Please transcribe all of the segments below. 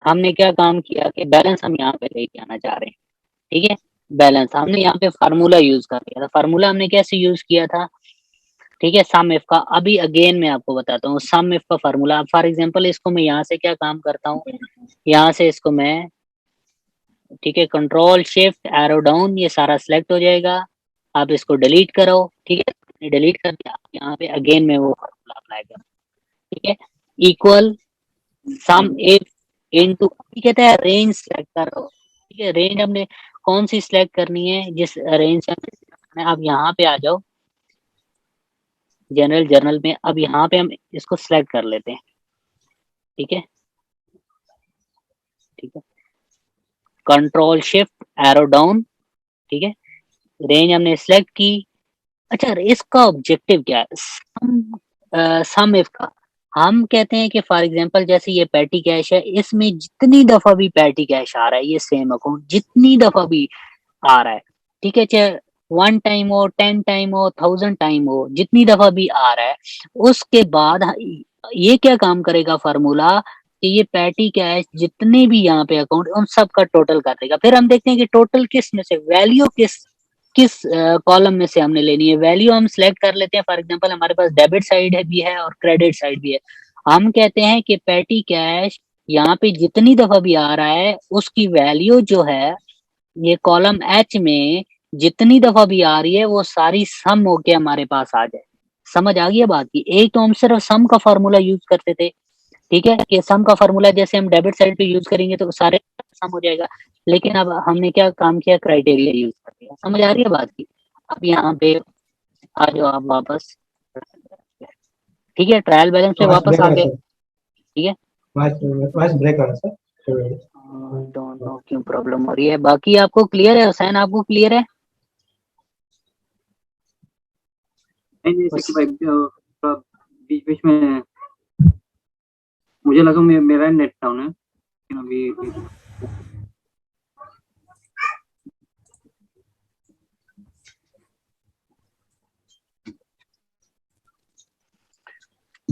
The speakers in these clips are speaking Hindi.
हमने क्या काम किया कि बैलेंस हम यहाँ पे लेके आना चाह रहे हैं, ठीक है? बैलेंस हमने यहाँ पे फार्मूला यूज कर लिया था। फार्मूला हमने कैसे यूज किया था? ठीक है, सम इफ का। अभी अगेन मैं आपको बताता हूँ सम इफ का फार्मूला। फॉर एग्जांपल इसको मैं यहाँ से क्या काम करता हूँ, यहाँ से इसको मैं, ठीक है, कंट्रोल शिफ्ट एरो डाउन, ये सारा सिलेक्ट हो जाएगा। आप इसको डिलीट करो, ठीक है, डिलीट कर दिया। यहाँ पे अगेन मैं वो फार्मूला अप्लाई करूँ, ठीक है, इक्वल सम इफ इनटू, कहता है रेंज सिलेक्ट करो, ठीक है, रेंज हमने कौन सी सिलेक्ट करनी है, जिस रेंज से हमें, आप यहाँ पे आ जाओ जनरल जर्नल में। अब यहाँ पे हम इसको सिलेक्ट कर लेते हैं, ठीक है, ठीक है, कंट्रोल शिफ्ट एरो डाउन, ठीक है, रेंज हमने सिलेक्ट की। अच्छा, इसका ऑब्जेक्टिव क्या है? सम इफ का हम कहते हैं कि फॉर एग्जांपल जैसे ये पैटी कैश है, इसमें जितनी दफा भी पैटी कैश आ रहा है, ये सेम अकाउंट जितनी दफा भी आ रहा है, ठीक है, चाहे 1 टाइम हो, 10 टाइम हो, 1000 टाइम हो, जितनी दफा भी आ रहा है, उसके बाद ये क्या काम करेगा फार्मूला, कि ये पैटी कैश जितने भी यहाँ पे अकाउंट, उन सब का टोटल कर देगा। फिर हम देखते हैं कि टोटल किस में से, वैल्यू किस किस कॉलम में से हमने लेनी है। वैल्यू हम सिलेक्ट कर लेते हैं, फॉर एग्जांपल हमारे पास डेबिट साइड है भी है और क्रेडिट साइड भी है। हम कहते हैं कि पैटी कैश यहाँ पे जितनी दफा भी आ रहा है, उसकी वैल्यू जो है, ये कॉलम एच में जितनी दफा भी आ रही है, वो सारी सम होके हमारे पास आ जाए। समझ आ गई है बात की? एक तो हम सिर्फ सम का फार्मूला यूज करते थे, ठीक है, कि सम का फार्मूला जैसे हम डेबिट साइड पे यूज करेंगे तो सारे सम हो जाएगा। लेकिन अब हमने क्या काम किया, क्राइटेरिया यूज कर दिया। समझ आ रही है बात की? अब यहाँ पे आ जाओ आप वापस, ठीक है, ट्रायल बैलेंस पे वॉइस वापस ब्रेक आ आ गए, रहा है सर। ठीक है। वॉइस ब्रेक आ रहा है सर। डोंट नो क्यों प्रॉब्लम हो रही है। बाकी आपको क्लियर है हुसैन, आपको क्लियर है? नहीं जैसे कि उस भाई बीच बीच में मुझे लगा मेरा नेट डाउन है, लेकिन अभी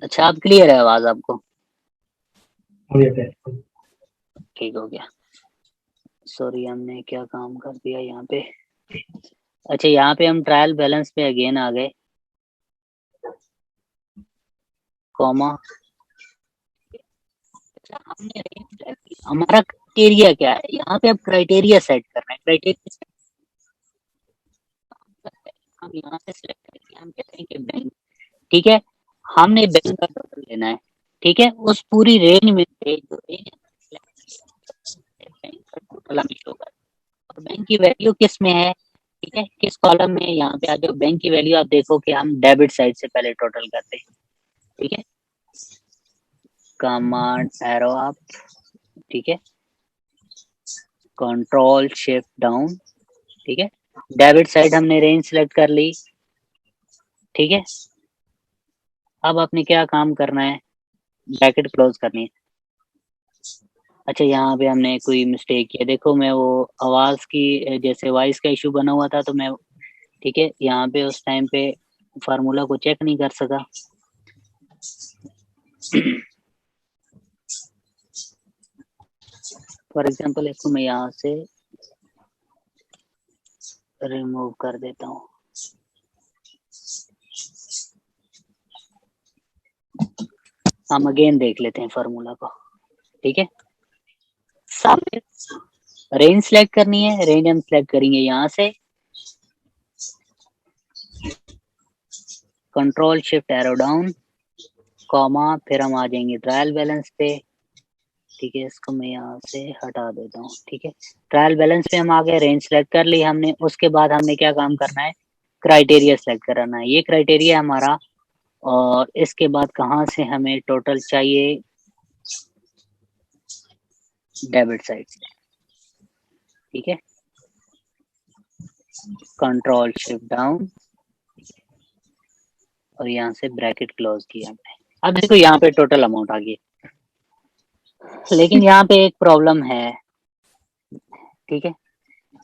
अच्छा, आप क्लियर है आवाज आपको? मुझे ठीक हो गया। सॉरी, हमने क्या काम कर दिया यहाँ पे। अच्छा, यहाँ पे हम ट्रायल बैलेंस पे अगेन आ गए, कॉमा। हमने हमारा क्राइटेरिया क्या है, यहाँ पे अब क्राइटेरिया सेट करना है। क्राइटेरिया हम यहाँ से सिलेक्ट करके हम कहते हैं कि बैंक, ठीक है, हमने बैंक का टोटल लेना है, ठीक है, उस पूरी रेंज में से जो रेंज बैंक का टोटल हमें शो कर, और बैंक की वैल्यू किस में है, ठीक है, किस कॉलम में, यहाँ पे आ जाओ। बैंक की वैल्यू आप देखो कि हम डेबिट साइड से पहले टोटल करते हैं, ठीक है, कमांड एरो अप, ठीक है, कंट्रोल शिफ्ट डाउन, ठीक है, डेबिट साइड हमने रेंज सेलेक्ट कर ली, ठीक है। अब आपने क्या काम करना है, ब्रैकेट क्लोज करनी है। अच्छा, यहाँ पे हमने कोई मिस्टेक किया, देखो मैं वो आवाज की जैसे वॉइस का इशू बना हुआ था, तो मैं, ठीक है, यहाँ पे उस टाइम पे फार्मूला को चेक नहीं कर सका। फॉर एग्जांपल इसको मैं यहाँ से रिमूव कर देता हूँ। हम अगेन देख लेते हैं फार्मूला को, ठीक है। सामने रेंज सेलेक्ट करनी है, रेंज हम सेलेक्ट करेंगे यहाँ से, control shift arrow down, comma, फिर हम आ जाएंगे ट्रायल बैलेंस पे, ठीक है, इसको मैं यहाँ से हटा देता हूँ, ठीक है। ट्रायल बैलेंस पे हम आ गए, रेंज सेलेक्ट कर ली हमने। उसके बाद हमने क्या काम करना है, क्राइटेरिया सेलेक्ट कराना है। ये क्राइटेरिया हमारा, और इसके बाद कहाँ से हमें टोटल चाहिए, डेबिट साइड से, ठीक है, कंट्रोल शिफ्ट डाउन, और यहाँ से ब्रैकेट क्लोज किया हमने। अब देखो यहाँ पे टोटल अमाउंट आ गई, लेकिन यहाँ पे एक प्रॉब्लम है, ठीक है,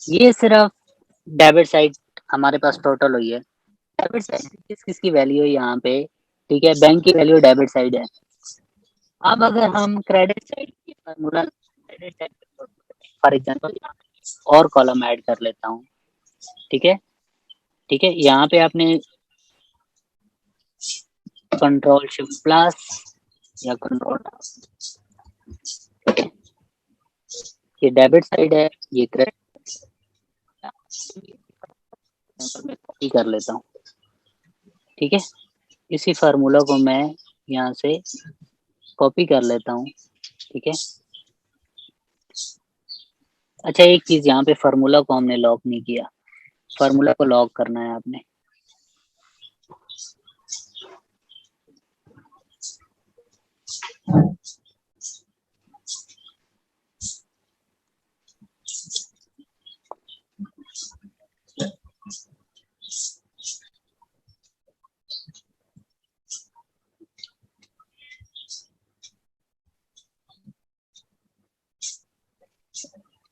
ये सिर्फ डेबिट साइड हमारे पास टोटल हुई है। डेबिट साइड किस किस की वैल्यू है यहाँ पे, ठीक है, बैंक की वैल्यू डेबिट साइड है। अब अगर हम क्रेडिट साइड की फार्मूला फॉर एग्जांपल और कॉलम ऐड कर लेता हूँ, ठीक है? ठीक है, यहाँ पे आपने कंट्रोल शिफ्ट प्लस या कंट्रोल, ये डेबिट साइड है, ये क्रेडिट कॉपी कर लेता हूँ, ठीक है? इसी फार्मूला को मैं यहाँ से कॉपी कर लेता हूँ, ठीक है? अच्छा, एक चीज यहाँ पे फार्मूला को हमने लॉक नहीं किया, फार्मूला को लॉक करना है आपने।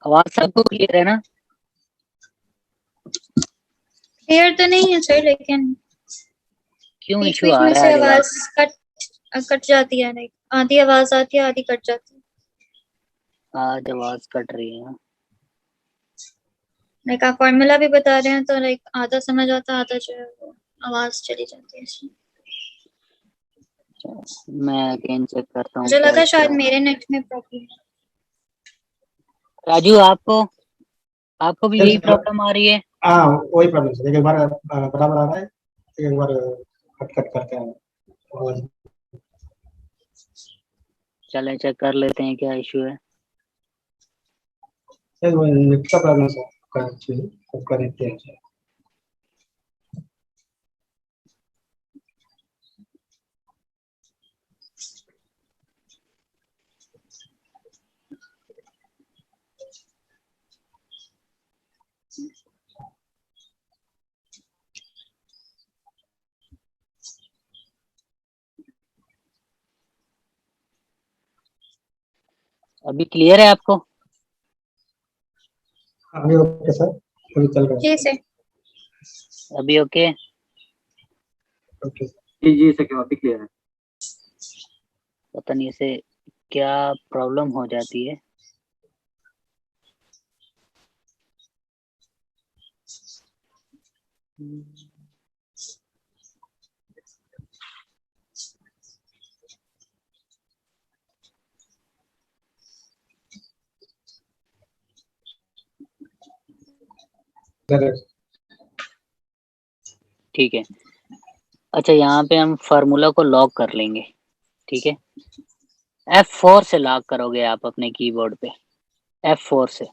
आवाज सबको क्लियर है ना? क्लियर तो नहीं है सर, लेकिन क्यों बीच इशू बीच आ में रहा से है आवाज रिवाज? कट जाती है, लाइक आधी आवाज आती है, आधी कट जाती है। आज आवाज कट रही है। लाइक आप फॉर्मूला भी बता रहे हैं तो लाइक आधा समझ आता, आधा जो है वो आवाज चली जाती है इसमें। मैं अगेन चेक करता हूँ मुझे क्या लगा इशू शायद है। मेरे नेट में प्रॉब्लम है। राजू, आपको भी Yes, यही प्रॉब्लम आ रही है? हाँ वही प्रॉब्लम है, एक बार बराबर आ रहा है, एक बार कट कट करते हैं आवाज। चलें चेक कर लेते हैं क्या इशू है। सर वो नेट का प्रॉब्लम है का एक्चुअली, सबका देखते हैं सर। अभी क्लियर है आपको? अभी ओके सर, अभी चल रहा है। जी सर। अभी ओके? ओके जी जी सर, अभी क्लियर है। पता नहीं इसे क्या प्रॉब्लम हो जाती है। सर। ठीक है। अच्छा, यहाँ पे हम फार्मूला को लॉक कर लेंगे, ठीक है? F4 से लॉक करोगे आप अपने कीबोर्ड पे, F4 से।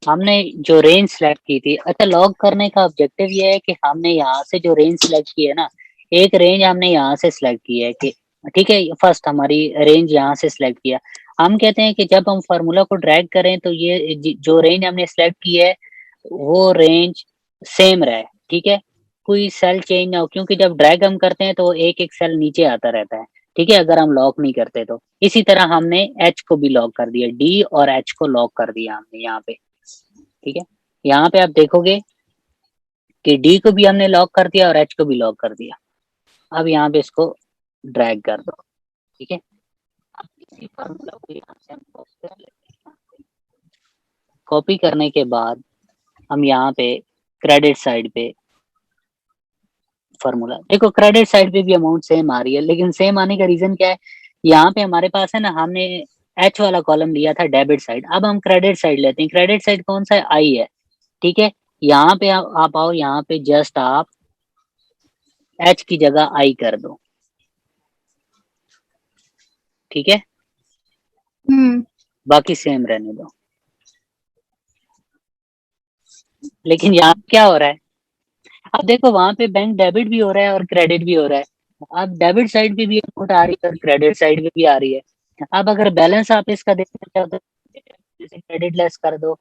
हमने जो रेंज सेलेक्ट की थी, अच्छा लॉक करने का ऑब्जेक्टिव ये है कि हमने यहाँ से जो रेंज सेलेक्ट की है ना, एक रेंज हमने यहाँ से सिलेक्ट की है कि ठीक है, फर्स्ट हमारी रेंज यहाँ से सिलेक्ट किया। हम कहते हैं कि जब हम फार्मूला को ड्रैग करें तो ये जो रेंज हमने सिलेक्ट की है वो रेंज सेम रहे, ठीक है? कोई सेल चेंज ना हो, क्योंकि जब ड्रैग हम करते हैं तो एक एक सेल नीचे आता रहता है, ठीक है, अगर हम लॉक नहीं करते तो। इसी तरह हमने एच को भी लॉक कर दिया, डी और एच को लॉक कर दिया हमने यहाँ पे, ठीक है? यहाँ पे आप देखोगे कि डी को भी हमने लॉक कर दिया और एच को भी लॉक कर दिया। अब यहाँ पे इसको ड्रैग कर दो, ठीक है? इसी फार्मूला को यहाँ से हम कॉपी कर लेते हैं। कॉपी करने के बाद हम यहाँ पे क्रेडिट साइड पे फार्मूला देखो, क्रेडिट साइड पे भी अमाउंट सेम आ रही है, लेकिन सेम आने का रीजन क्या है? यहाँ पे हमारे पास है ना, हमने एच वाला कॉलम लिया था डेबिट साइड, अब हम क्रेडिट साइड लेते हैं। क्रेडिट साइड कौन सा है? आई है, ठीक है? यहाँ पे आप आओ, यहाँ पे जस्ट आप एच की जगह आई कर दो, ठीक है? बाकी सेम रहने दो। लेकिन यहाँ क्या हो रहा है? अब देखो, वहां पे बैंक डेबिट भी हो रहा है और क्रेडिट भी हो रहा है। अब डेबिट साइड पे भी अमाउंट आ रही है और क्रेडिट साइड पे भी आ रही है। अब अगर बैलेंस आप इसका देखना चाहते हो, जैसे क्रेडिट लेस कर दो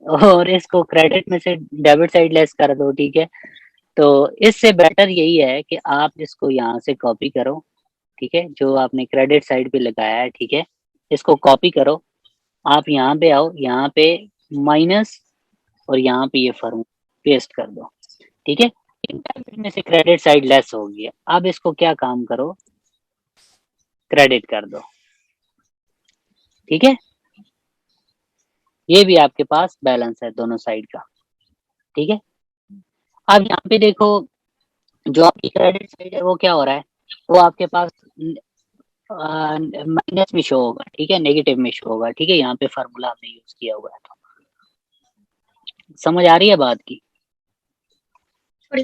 और इसको क्रेडिट में से डेबिट साइड लेस कर दो, ठीक है? तो इससे बेटर यही है कि आप इसको यहाँ से कॉपी करो, ठीक है, जो आपने क्रेडिट साइड पे लगाया है, ठीक है? इसको कॉपी करो, आप यहाँ पे आओ, यहाँ पे माइनस और यहाँ पे ये फॉर्मूला पेस्ट कर दो, ठीक है। इन डेबिट में से क्रेडिट साइड लेस हो गया, अब इसको क्या काम करो, क्रेडिट कर दो, ठीक है। ये भी आपके पास बैलेंस है दोनों साइड का, ठीक है। अब यहाँ पे देखो, जो आपकी क्रेडिट साइड है वो क्या हो रहा है, वो आपके पास माइनस में शो होगा, ठीक है, नेगेटिव में शो होगा, ठीक है। यहाँ पे फार्मूला हमने यूज किया हुआ है, तो समझ आ रही है बात की थोड़ी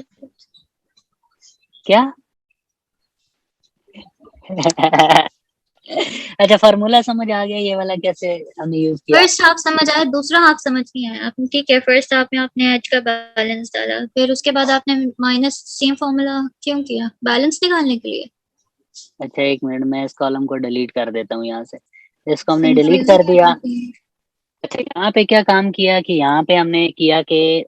क्या? अच्छा, फार्मूला समझ आ गया, ये वाला कैसे हमने यूज किया। फर्स्ट हाफ समझ आया, दूसरा हाफ समझ नहीं आया आपने। ठीक है, फर्स्ट हाफ में आपने एच का बैलेंस डाला, फिर उसके बाद आपने माइनस सेम फॉर्मूला क्यों किया, बैलेंस निकालने के लिए? अच्छा, एक मिनट, मैं इस कॉलम को डिलीट कर देता हूँ यहाँ से। इसको हमने डिलीट कंफ्यूजन कर दिया। काफी है। अच्छा, यहाँ पे क्या काम किया कि यहाँ पे हमने किया कि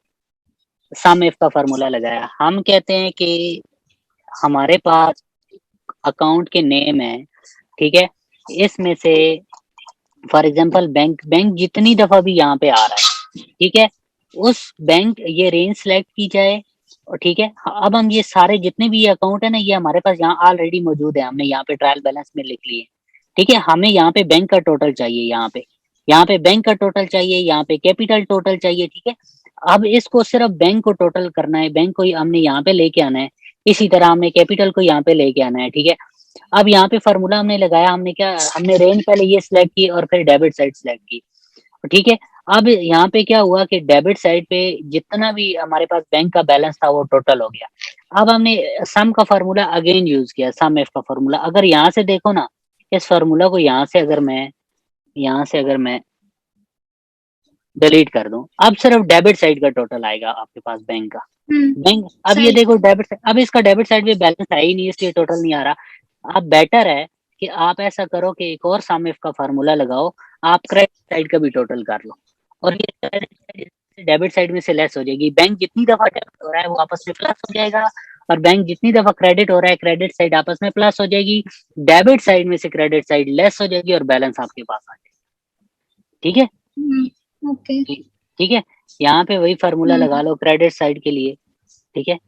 सम इफ का फार्मूला लगाया। हम कहते हैं कि हमारे पास अकाउंट के नेम है, ठीक है, इसमें से फॉर एग्जांपल बैंक जितनी दफा भी यहाँ पे आ रहा है, ठीक है, उस बैंक ये रेंज सेलेक्ट की जाए, और ठीक है। अब हम ये सारे जितने भी ये अकाउंट है ना, ये हमारे पास यहाँ ऑलरेडी मौजूद है, हमने यहाँ पे ट्रायल बैलेंस में लिख लिए, ठीक है। हमें यहाँ पे बैंक का टोटल चाहिए, यहाँ पे बैंक का टोटल चाहिए, यहाँ पे कैपिटल टोटल चाहिए, ठीक है। अब इसको सिर्फ बैंक को टोटल करना है, बैंक को हमने यहाँ पे लेके आना है, इसी तरह हमने कैपिटल को यहाँ पे लेके आना है, ठीक है। अब यहाँ पे फार्मूला हमने लगाया, हमने रेंज पहले ये सिलेक्ट की और फिर डेबिट साइड सिलेक्ट की, ठीक है। अब यहाँ पे क्या हुआ कि डेबिट साइड पे जितना भी हमारे पास बैंक का बैलेंस था वो टोटल हो गया। अब हमने सम का फार्मूला अगेन यूज किया, सम एफ का फार्मूला। अगर यहाँ से देखो ना, इस फार्मूला को यहाँ से अगर मैं डिलीट कर दूं, अब सिर्फ डेबिट साइड का टोटल आएगा आपके पास बैंक का। बैंक, अब ये सही। देखो अब इसका डेबिट साइड में बैलेंस है ही नहीं, इसलिए टोटल नहीं आ रहा। अब बेटर है कि आप ऐसा करो कि एक और सम इफ का फार्मूला लगाओ, आप क्रेडिट साइड का भी टोटल कर लो, और ये डेबिट साइड में से लेस हो जाएगी। बैंक जितनी दफा डेबिट हो रहा है वो आपस में प्लस हो जाएगा, और बैंक जितनी दफा क्रेडिट हो रहा है क्रेडिट साइड आपस में प्लस हो जाएगी, डेबिट साइड में से क्रेडिट साइड लेस हो जाएगी और बैलेंस आपके पास आ जाएगा, ठीक है। ओके। ठीक ठीक है, यहाँ पे वही फार्मूला लगा लो क्रेडिट साइड के लिए, ठीक है।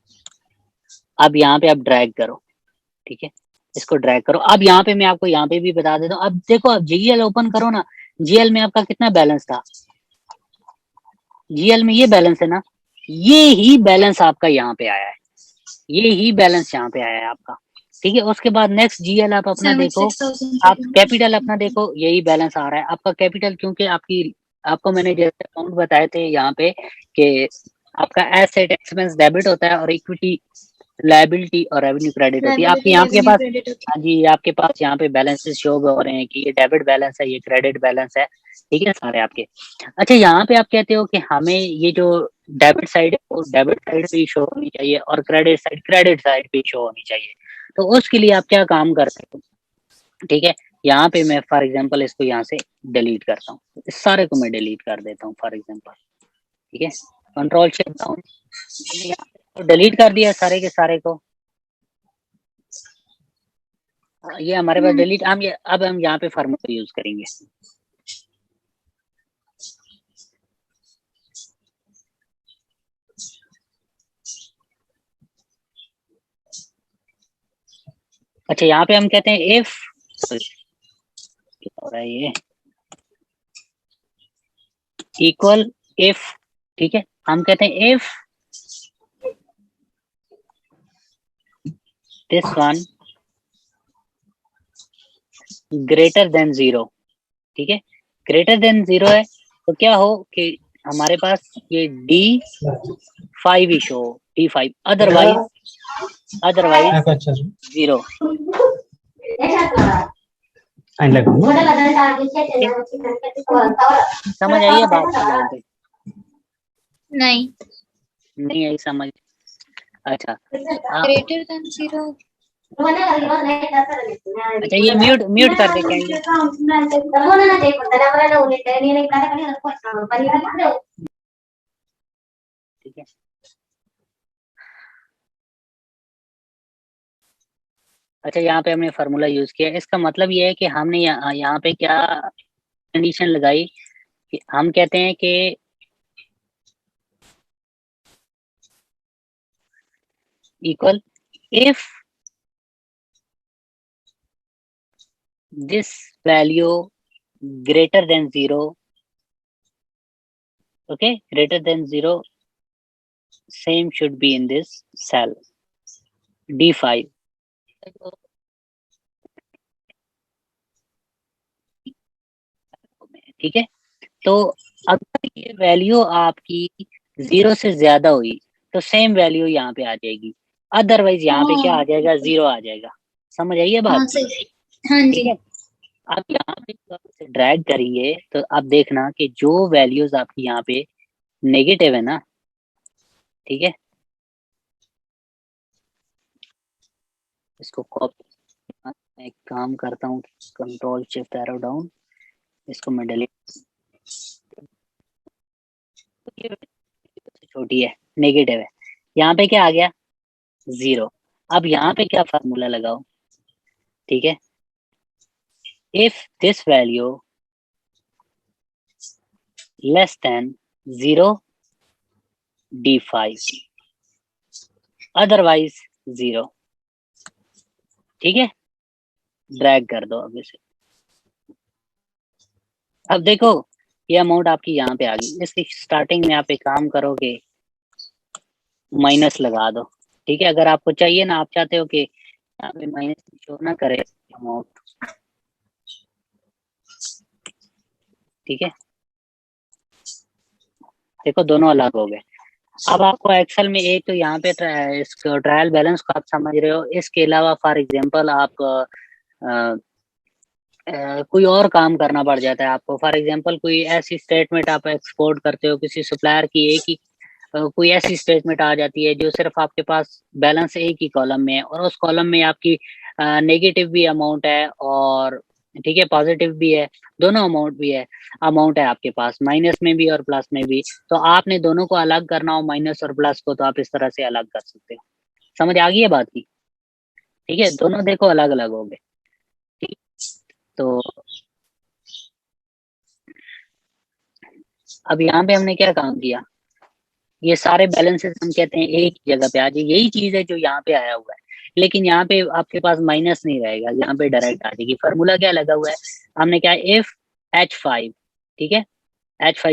अब यहाँ पे आप ड्रैग करो, ठीक है, इसको ड्रैग करो। अब यहाँ पे मैं आपको यहाँ पे भी बता देता हूँ। अब देखो, अब जीएल ओपन करो ना, जीएल में आपका कितना बैलेंस था, जीएल में ये बैलेंस है ना, ये ही बैलेंस आपका यहाँ पे आया है, ये ही बैलेंस यहाँ पे आया है आपका, ठीक है। उसके बाद नेक्स्ट जीएल आप अपना देखो, आप कैपिटल अपना देखो, यही बैलेंस आ रहा है आपका कैपिटल, क्योंकि आपको मैंने जैसे अकाउंट बताए थे यहाँ पे कि आपका एसेट एक्सपेंस डेबिट होता है और इक्विटी लायबिलिटी और रेवेन्यू क्रेडिट होती है। आपके यहाँ के पास, हाँ जी, आपके पास यहाँ पे बैलेंसेस शो हो रहे हैं कि ये डेबिट बैलेंस है, ये क्रेडिट बैलेंस है, ठीक है, सारे आपके। अच्छा, यहाँ पे आप कहते हो कि हमें ये जो डेबिट साइड है वो डेबिट साइड पे शो होनी चाहिए और क्रेडिट साइड पे शो होनी चाहिए। तो उसके लिए आप क्या काम करते हो, ठीक है। यहाँ पे मैं फॉर एग्जांपल इसको यहाँ से डिलीट करता हूँ, इस सारे को मैं डिलीट कर देता हूँ फॉर एग्जांपल, ठीक है। कंट्रोल शिफ्ट डाउन, डिलीट कर दिया सारे के सारे को। ये हमारे पास डिलीट, अब हम यहाँ पे फार्मूला यूज करेंगे। अच्छा, यहाँ पे हम कहते हैं इफ, क्या हो रहा है ये, इक्वल इफ, ठीक है। हम कहते हैं if this one greater than 0, ठीक है। ग्रेटर देन 0 है तो क्या हो कि हमारे पास ये D5 ही शो, D5, अदरवाइज 0। समझ आई है बात यहाँ पे? नहीं आई समझ? अच्छा, ग्रेटर देन 0। अच्छा, ये म्यूट कर दे कैंडी, ठीक है। अच्छा, यहाँ पे हमने फार्मूला यूज किया, इसका मतलब ये है कि हमने यहाँ पे क्या कंडीशन लगाई कि हम कहते हैं कि equal if this value greater than 0, okay, greater than 0, same should be in this cell D5. ठीक है, तो अगर ये वैल्यू आपकी 0 से ज्यादा हुई तो सेम वैल्यू यहाँ पे आ जाएगी, अदरवाइज यहाँ पे क्या आ जाएगा, 0 आ जाएगा। समझ आइए बात? हाँ सही, हाँ ठीक जी। है, आप यहाँ पे ड्रैग करेंगे तो आप देखना कि जो वैल्यूज आपकी यहाँ पे नेगेटिव है ना, ठीक है, इसको कॉपी, मैं एक काम करता हूँ, कंट्रोल शिफ्ट एरो डाउन, इसको मैं डिलीट, छोटी है, नेगेटिव है, यहाँ पे क्या आ गया, 0। अब यहाँ पे क्या फार्मूला लगाओ, ठीक है, if this value less than 0 D5, otherwise 0। ठीक है, ड्रैग कर दो अब इसे। अब देखो ये अमाउंट आपकी यहाँ पे आ गई, इसकी स्टार्टिंग में आप एक काम करोगे, माइनस लगा दो। ठीक है, अगर आपको चाहिए ना, आप चाहते हो कि यहाँ पे माइनस शो ना करे अमाउंट, ठीक है, देखो दोनों अलग हो गए। अब आपको एक्सेल में एक तो यहाँ पे इसको ट्रायल बैलेंस को आप समझ रहे हो, इसके अलावा फॉर एग्जांपल आप कोई और काम करना पड़ जाता है आपको। फॉर एग्जांपल कोई ऐसी स्टेटमेंट आप एक्सपोर्ट करते हो किसी सप्लायर की, एक ही कोई ऐसी स्टेटमेंट आ जाती है जो सिर्फ आपके पास बैलेंस एक ही कॉलम में है, और उस कॉलम में आपकी नेगेटिव भी अमाउंट है और ठीक है पॉजिटिव भी है, दोनों अमाउंट है आपके पास, माइनस में भी और प्लस में भी। तो आपने दोनों को अलग करना हो, माइनस और प्लस को, तो आप इस तरह से अलग कर सकते हो। समझ आ गई है बात की? ठीक है, दोनों देखो अलग अलग हो गए। ठीक, तो अब यहाँ पे हमने क्या काम किया, ये सारे बैलेंसेस हम कहते हैं एक ही जगह पे आ जाए, यही चीज है जो यहाँ पे आया हुआ है, लेकिन यहाँ पे आपके पास माइनस नहीं रहेगा, यहाँ पे डायरेक्ट आ जाएगी। फार्मूला क्या लगा हुआ है हमने, क्या इफ H5, ठीक है, H5